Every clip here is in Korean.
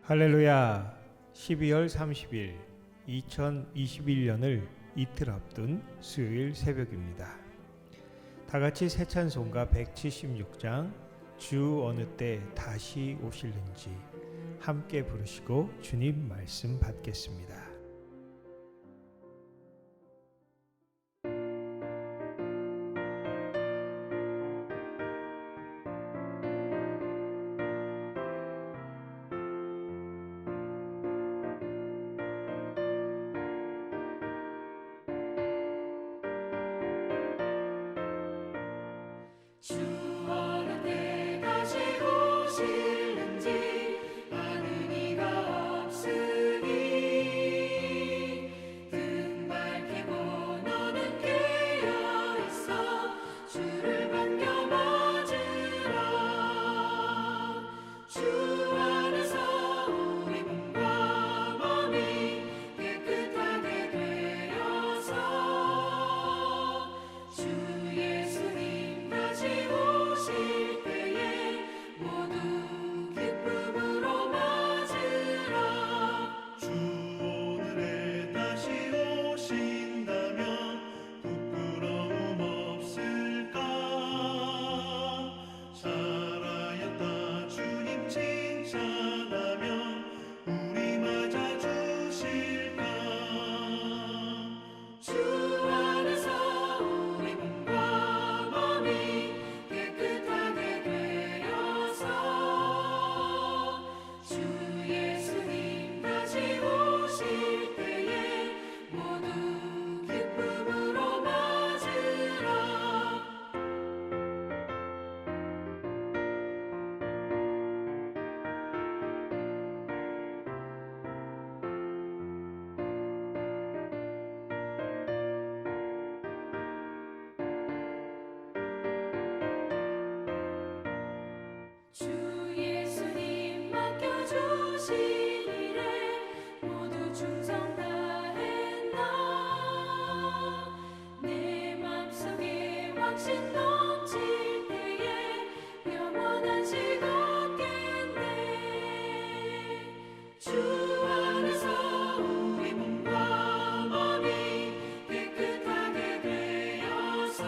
할렐루야. 12월 30일 2021년을 이틀 앞둔 수요일 새벽입니다. 다같이 새 찬송가 176장 주 어느 때 다시 오실는지 함께 부르시고 주님 말씀 받겠습니다. 주 어느 때 다시 오실는지 아는 이가 없으니 등 밝히고 너는 깨어있어 주를 반겨 맞으라. 주 안에서 우리 몸과 몸이 깨끗하게 되어서 주 예수님 다시 오실 때에 모두 기쁨으로 맞으라. 주 오늘에 다시 오신다면 부끄러움 없을까? 살아였다 주님 칭찬하며 우리 맞아 주실까? 주 안에서 우리 몸과 몸이 깨끗하게 되어서 주 예수님 다시 오실 때에 모두 기쁨으로 맞으라. 주 예수님 맡겨주신 일에 모두 충성 다했나. 내 맘속에 확신 넘칠 때에 영원한 식 얻겠네. 주 안에서 우리 몸과 몸이 깨끗하게 되어서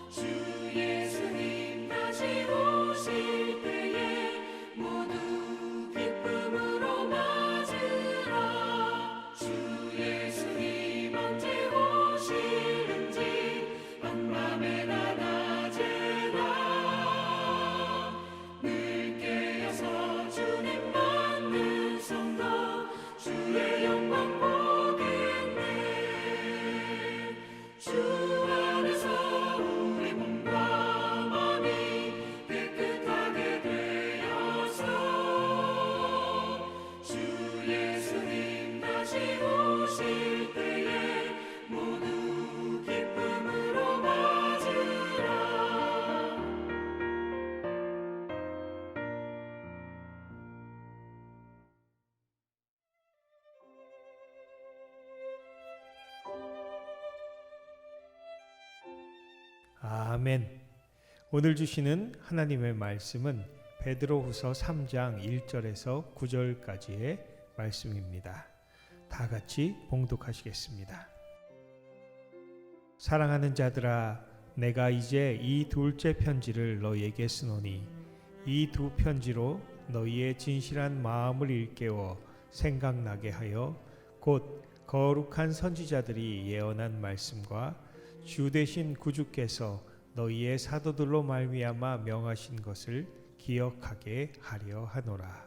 주 예수님 다시 오실 때에 모두 기쁨으로 맞으라. 주 예수님 언제 오실는지 밤밤에나 낮에나 늘 깨어서 주님 받는 성도 주의 영광 보겠네. 주 안에서 우리 몸과 몸이 깨끗하게 되어서 주 예수님 다시 오실 때에 모두 기쁨으로 맞으라. 아멘. 오늘 주시는 하나님의 말씀은 베드로후서 3장 1절에서 9절까지의 말씀입니다. 다 같이 봉독하시겠습니다. 사랑하는 자들아, 내가 이제 이 둘째 편지를 너희에게 쓰노니 이 두 편지로 너희의 진실한 마음을 일깨워 생각나게 하여 곧 거룩한 선지자들이 예언한 말씀과 주 되신 구주께서 너희의 사도들로 말미암아 명하신 것을 기억하게 하려 하노라.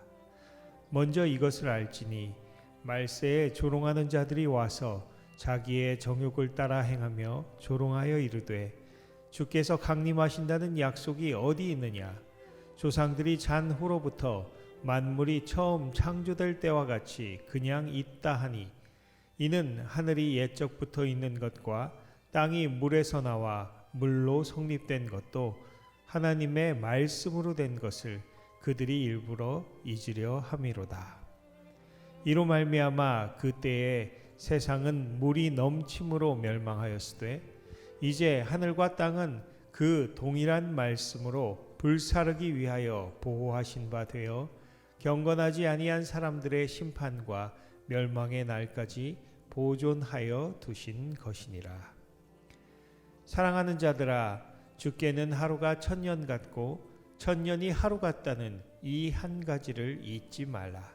먼저 이것을 알지니 말세에 조롱하는 자들이 와서 자기의 정욕을 따라 행하며 조롱하여 이르되 주께서 강림하신다는 약속이 어디 있느냐? 조상들이 잔 후로부터 만물이 처음 창조될 때와 같이 그냥 있다 하니 이는 하늘이 옛적부터 있는 것과 땅이 물에서 나와 물로 성립된 것도 하나님의 말씀으로 된 것을 그들이 일부러 잊으려 함이로다. 이로 말미암아 그때에 세상은 물이 넘침으로 멸망하였으되 이제 하늘과 땅은 그 동일한 말씀으로 불사르기 위하여 보호하신 바 되어 경건하지 아니한 사람들의 심판과 멸망의 날까지 보존하여 두신 것이니라. 사랑하는 자들아, 주께는 하루가 천년 같고 천년이 하루 같다는 이 한 가지를 잊지 말라.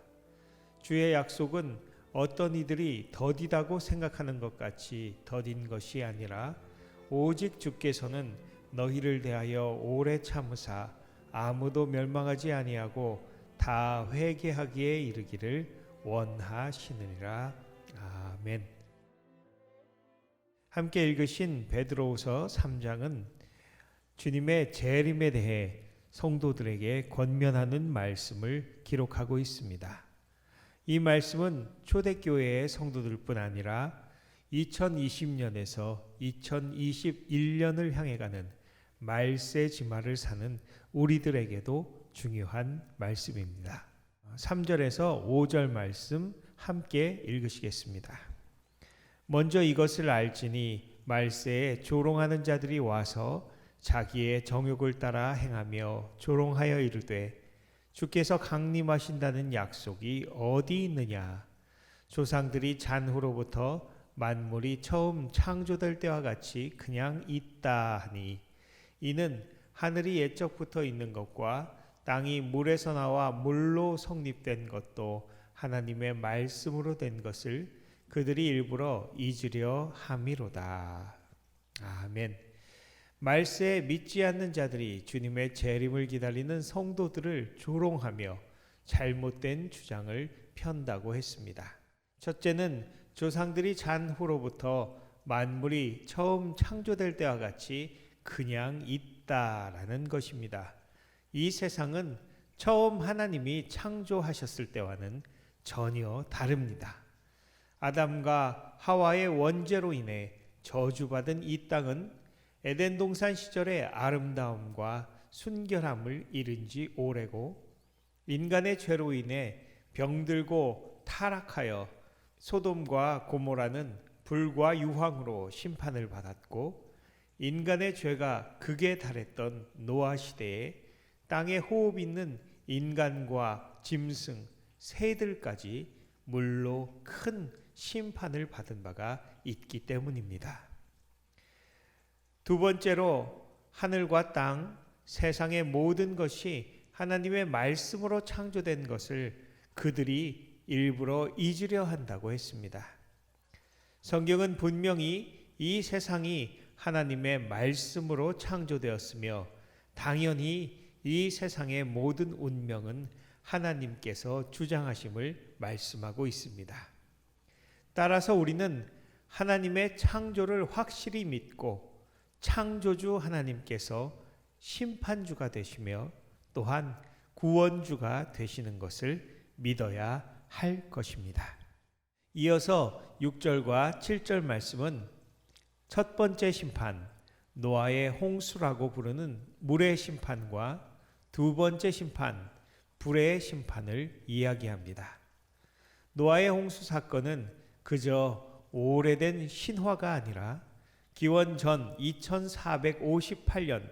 주의 약속은 어떤 이들이 더디다고 생각하는 것 같이 더딘 것이 아니라 오직 주께서는 너희를 대하여 오래 참으사 아무도 멸망하지 아니하고 다 회개하기에 이르기를 원하시느니라. 아멘. 함께 읽으신 베드로후서 3장은 주님의 재림에 대해 성도들에게 권면하는 말씀을 기록하고 있습니다. 이 말씀은 초대교회의 성도들뿐 아니라 2020년에서 2021년을 향해 가는 말세 지마를 사는 우리들에게도 중요한 말씀입니다. 3절에서 5절 말씀 함께 읽으시겠습니다. 먼저 이것을 알지니 말세에 조롱하는 자들이 와서 자기의 정욕을 따라 행하며 조롱하여 이르되 주께서 강림하신다는 약속이 어디 있느냐. 조상들이 잔후로부터 만물이 처음 창조될 때와 같이 그냥 있다 하니 이는 하늘이 옛적부터 있는 것과 땅이 물에서 나와 물로 성립된 것도 하나님의 말씀으로 된 것을 그들이 일부러 잊으려 함이로다. 아멘. 말세에 믿지 않는 자들이 주님의 재림을 기다리는 성도들을 조롱하며 잘못된 주장을 편다고 했습니다. 첫째는 조상들이 잔후로부터 만물이 처음 창조될 때와 같이 그냥 있다라는 것입니다. 이 세상은 처음 하나님이 창조하셨을 때와는 전혀 다릅니다. 아담과 하와의 원죄로 인해 저주받은 이 땅은 에덴 동산 시절의 아름다움과 순결함을 잃은 지 오래고 인간의 죄로 인해 병들고 타락하여 소돔과 고모라는 불과 유황으로 심판을 받았고 인간의 죄가 극에 달했던 노아 시대에 땅에 호흡 있는 인간과 짐승, 새들까지 물로 큰 심판을 받은 바가 있기 때문입니다. 두 번째로 하늘과 땅, 세상의 모든 것이 하나님의 말씀으로 창조된 것을 그들이 일부러 잊으려 한다고 했습니다. 성경은 분명히 이 세상이 하나님의 말씀으로 창조되었으며 당연히 이 세상의 모든 운명은 하나님께서 주장하심을 말씀하고 있습니다. 따라서 우리는 하나님의 창조를 확실히 믿고 창조주 하나님께서 심판주가 되시며 또한 구원주가 되시는 것을 믿어야 할 것입니다. 이어서 6절과 7절 말씀은 첫 번째 심판, 노아의 홍수라고 부르는 물의 심판과 두 번째 심판, 불의 심판을 이야기합니다. 노아의 홍수 사건은 그저 오래된 신화가 아니라 기원 전 2458년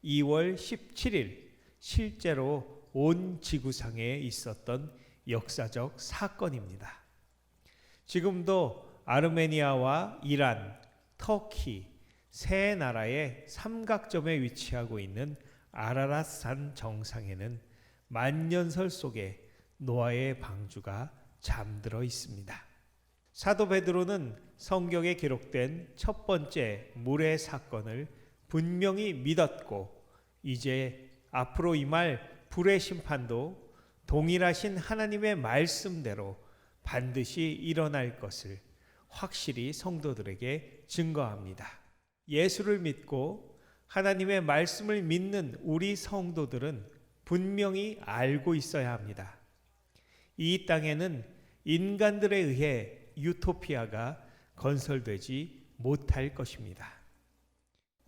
2월 17일 실제로 온 지구상에 있었던 역사적 사건입니다. 지금도 아르메니아와 이란, 터키 세 나라의 삼각점에 위치하고 있는 아라랏산 정상에는 만년설 속에 노아의 방주가 잠들어 있습니다. 사도 베드로는 성경에 기록된 첫 번째 물의 사건을 분명히 믿었고 이제 앞으로 임할 불의 심판도 동일하신 하나님의 말씀대로 반드시 일어날 것을 확실히 성도들에게 증거합니다. 예수를 믿고 하나님의 말씀을 믿는 우리 성도들은 분명히 알고 있어야 합니다. 이 땅에는 인간들에 의해 유토피아가 건설되지 못할 것입니다.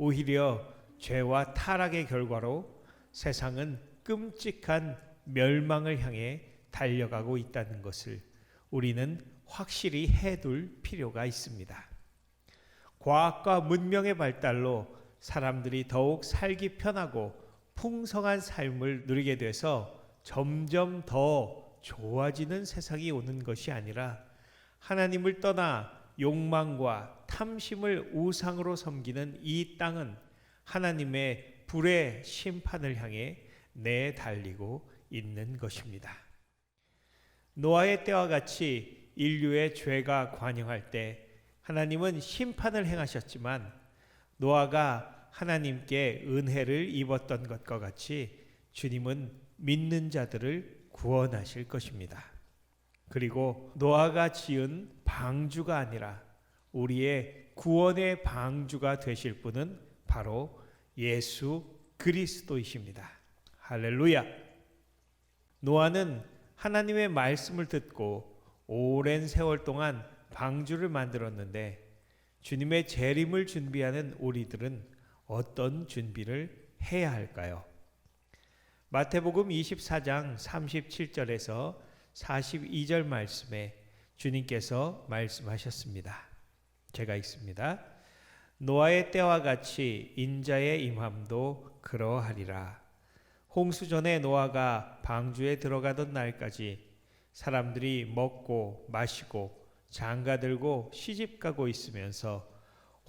오히려 죄와 타락의 결과로 세상은 끔찍한 멸망을 향해 달려가고 있다는 것을 우리는 확실히 해둘 필요가 있습니다. 과학과 문명의 발달로 사람들이 더욱 살기 편하고 풍성한 삶을 누리게 돼서 점점 더 좋아지는 세상이 오는 것이 아니라 하나님을 떠나 욕망과 탐심을 우상으로 섬기는 이 땅은 하나님의 불의 심판을 향해 내달리고 있는 것입니다. 노아의 때와 같이 인류의 죄가 관영할 때 하나님은 심판을 행하셨지만 노아가 하나님께 은혜를 입었던 것과 같이 주님은 믿는 자들을 구원하실 것입니다. 그리고 노아가 지은 방주가 아니라 우리의 구원의 방주가 되실 분은 바로 예수 그리스도이십니다. 할렐루야! 노아는 하나님의 말씀을 듣고 오랜 세월 동안 방주를 만들었는데 주님의 재림을 준비하는 우리들은 어떤 준비를 해야 할까요? 마태복음 24장 37절에서 42절 말씀에 주님께서 말씀하셨습니다. 제가 읽습니다. 노아의 때와 같이 인자의 임함도 그러하리라. 홍수 전에 노아가 방주에 들어가던 날까지 사람들이 먹고 마시고 장가들고 시집가고 있으면서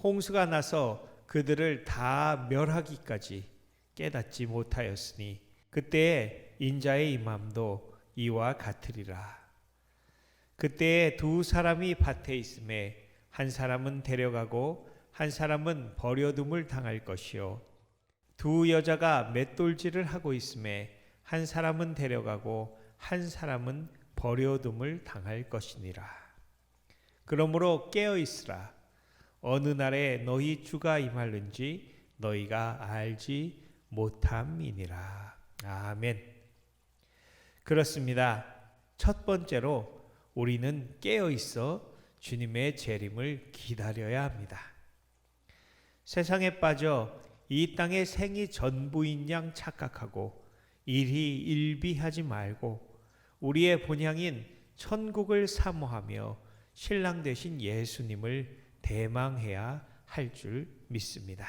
홍수가 나서 그들을 다 멸하기까지 깨닫지 못하였으니 그때에 인자의 임함도 이와 같으리라. 그때에 두 사람이 밭에 있음에 한 사람은 데려가고 한 사람은 버려둠을 당할 것이요 두 여자가 맷돌질을 하고 있음에 한 사람은 데려가고 한 사람은 버려둠을 당할 것이니라. 그러므로 깨어 있으라. 어느 날에 너희 주가 임하는지 너희가 알지 못함이니라. 아멘. 그렇습니다. 첫 번째로 우리는 깨어 있어 주님의 재림을 기다려야 합니다. 세상에 빠져 이 땅의 생이 전부인 양 착각하고 일희일비하지 말고 우리의 본향인 천국을 사모하며 신랑 되신 예수님을 대망해야 할 줄 믿습니다.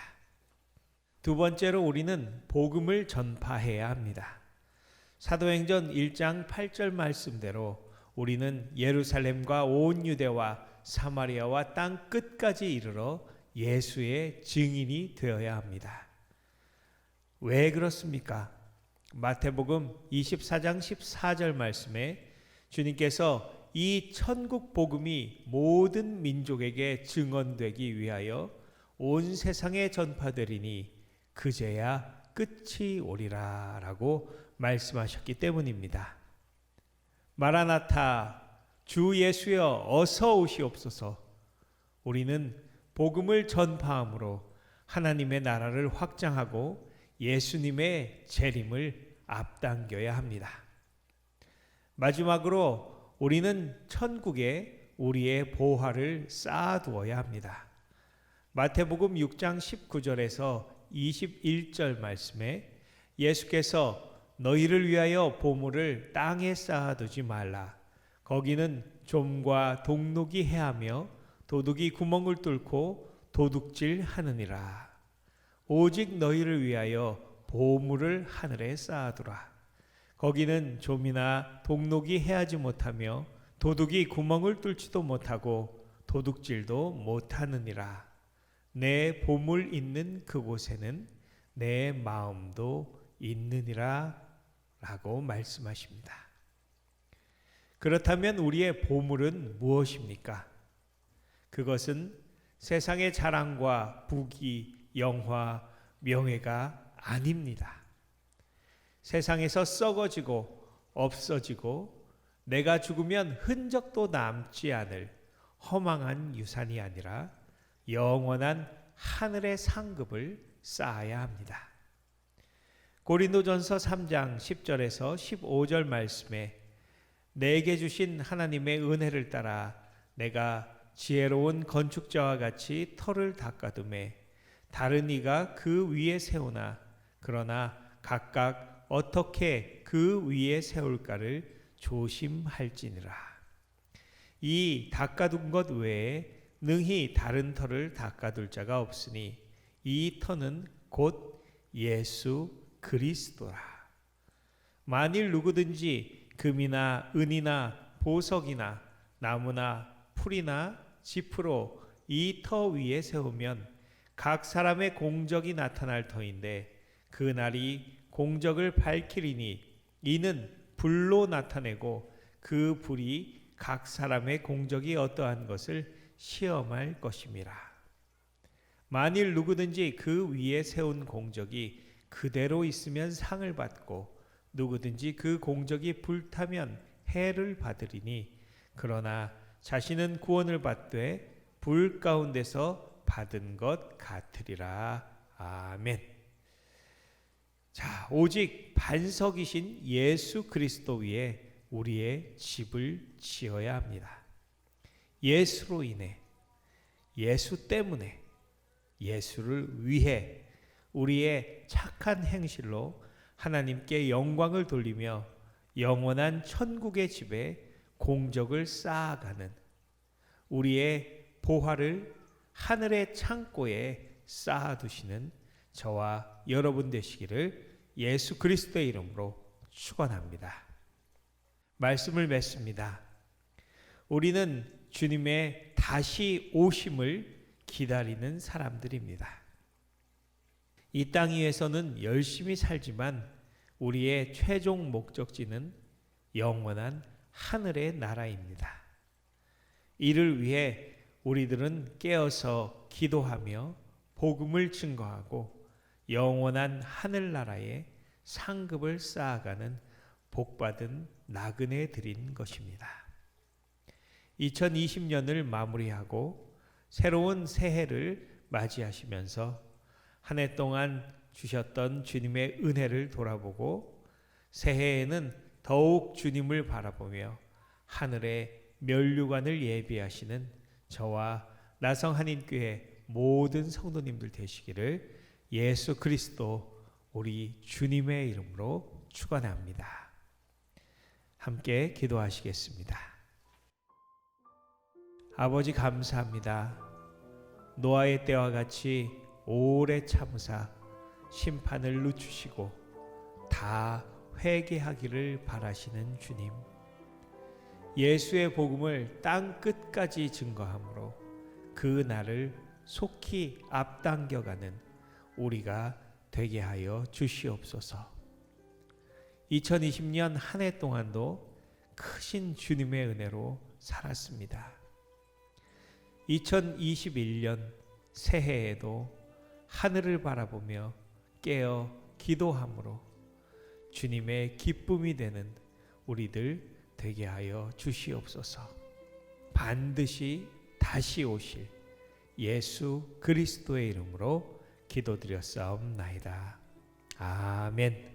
두 번째로 우리는 복음을 전파해야 합니다. 사도행전 1장 8절 말씀대로 우리는 예루살렘과 온 유대와 사마리아와 땅 끝까지 이르러 예수의 증인이 되어야 합니다. 왜 그렇습니까? 마태복음 24장 14절 말씀에 주님께서 이 천국 복음이 모든 민족에게 증언되기 위하여 온 세상에 전파되리니 그제야 끝이 오리라 라고 말씀하셨기 때문입니다. 마라나타, 주 예수여 어서 오시옵소서. 우리는 복음을 전파함으로 하나님의 나라를 확장하고 예수님의 재림을 앞당겨야 합니다. 마지막으로 우리는 천국에 우리의 보화를 쌓아두어야 합니다. 마태복음 6장 19절에서 21절 말씀에 예수께서 너희를 위하여 보물을 땅에 쌓아두지 말라. 거기는 좀과 동록이 해하며 도둑이 구멍을 뚫고 도둑질 하느니라. 오직 너희를 위하여 보물을 하늘에 쌓아두라. 거기는 좀이나 동록이 해하지 못하며 도둑이 구멍을 뚫지도 못하고 도둑질도 못하느니라. 내 보물 있는 그곳에는 내 마음도 있느니라 라고 말씀하십니다. 그렇다면 우리의 보물은 무엇입니까? 그것은 세상의 자랑과 부귀, 영화, 명예가 아닙니다. 세상에서 썩어지고 없어지고 내가 죽으면 흔적도 남지 않을 허망한 유산이 아니라 영원한 하늘의 상급을 쌓아야 합니다. 고린도전서 3장 10절에서 15절 말씀에 내게 주신 하나님의 은혜를 따라 내가 지혜로운 건축자와 같이 터를 닦아두매 다른 이가 그 위에 세우나 그러나 각각 어떻게 그 위에 세울까를 조심할지니라. 이 닦아둔 것 외에 능히 다른 터를 닦아둘 자가 없으니 이 터는 곧 예수 그리스도라. 만일 누구든지 금이나 은이나 보석이나 나무나 풀이나 지프로 이 터 위에 세우면 각 사람의 공적이 나타날 터인데 그 날이 공적을 밝히리니 이는 불로 나타내고 그 불이 각 사람의 공적이 어떠한 것을 시험할 것임이라. 만일 누구든지 그 위에 세운 공적이 그대로 있으면 상을 받고 누구든지 그 공적이 불타면 해를 받으리니 그러나 자신은 구원을 받되 불 가운데서 받은 것 같으리라. 아멘. 자, 오직 반석이신 예수 그리스도 위에 우리의 집을 지어야 합니다. 예수로 인해, 예수 때문에, 예수를 위해 우리의 착한 행실로 하나님께 영광을 돌리며 영원한 천국의 집에 공적을 쌓아가는 우리의 보화를 하늘의 창고에 쌓아두시는 저와 여러분 되시기를 예수 그리스도의 이름으로 축원합니다. 말씀을 맺습니다. 우리는 주님의 다시 오심을 기다리는 사람들입니다. 이 땅 위에서는 열심히 살지만 우리의 최종 목적지는 영원한 하늘의 나라입니다. 이를 위해 우리들은 깨어서 기도하며 복음을 증거하고 영원한 하늘나라에 상급을 쌓아가는 복받은 나그네 들인 것입니다. 2020년을 마무리하고 새로운 새해를 맞이하시면서 한 해 동안 주셨던 주님의 은혜를 돌아보고 새해에는 더욱 주님을 바라보며 하늘의 면류관을 예비하시는 저와 나성 한인교회 모든 성도님들 되시기를 예수 그리스도 우리 주님의 이름으로 축원합니다. 함께 기도하시겠습니다. 아버지 감사합니다. 노아의 때와 같이 오래 참으사 심판을 늦추시고 다 회개하기를 바라시는 주님. 예수의 복음을 땅 끝까지 증거함으로 그 날을 속히 앞당겨가는 우리가 되게 하여 주시옵소서. 2020년 한 해 동안도 크신 주님의 은혜로 살았습니다. 2021년 새해에도 하늘을 바라보며 깨어 기도함으로 주님의 기쁨이 되는 우리들 되게 하여 주시옵소서. 반드시 다시 오실 예수 그리스도의 이름으로 기도드렸사옵나이다. 아멘.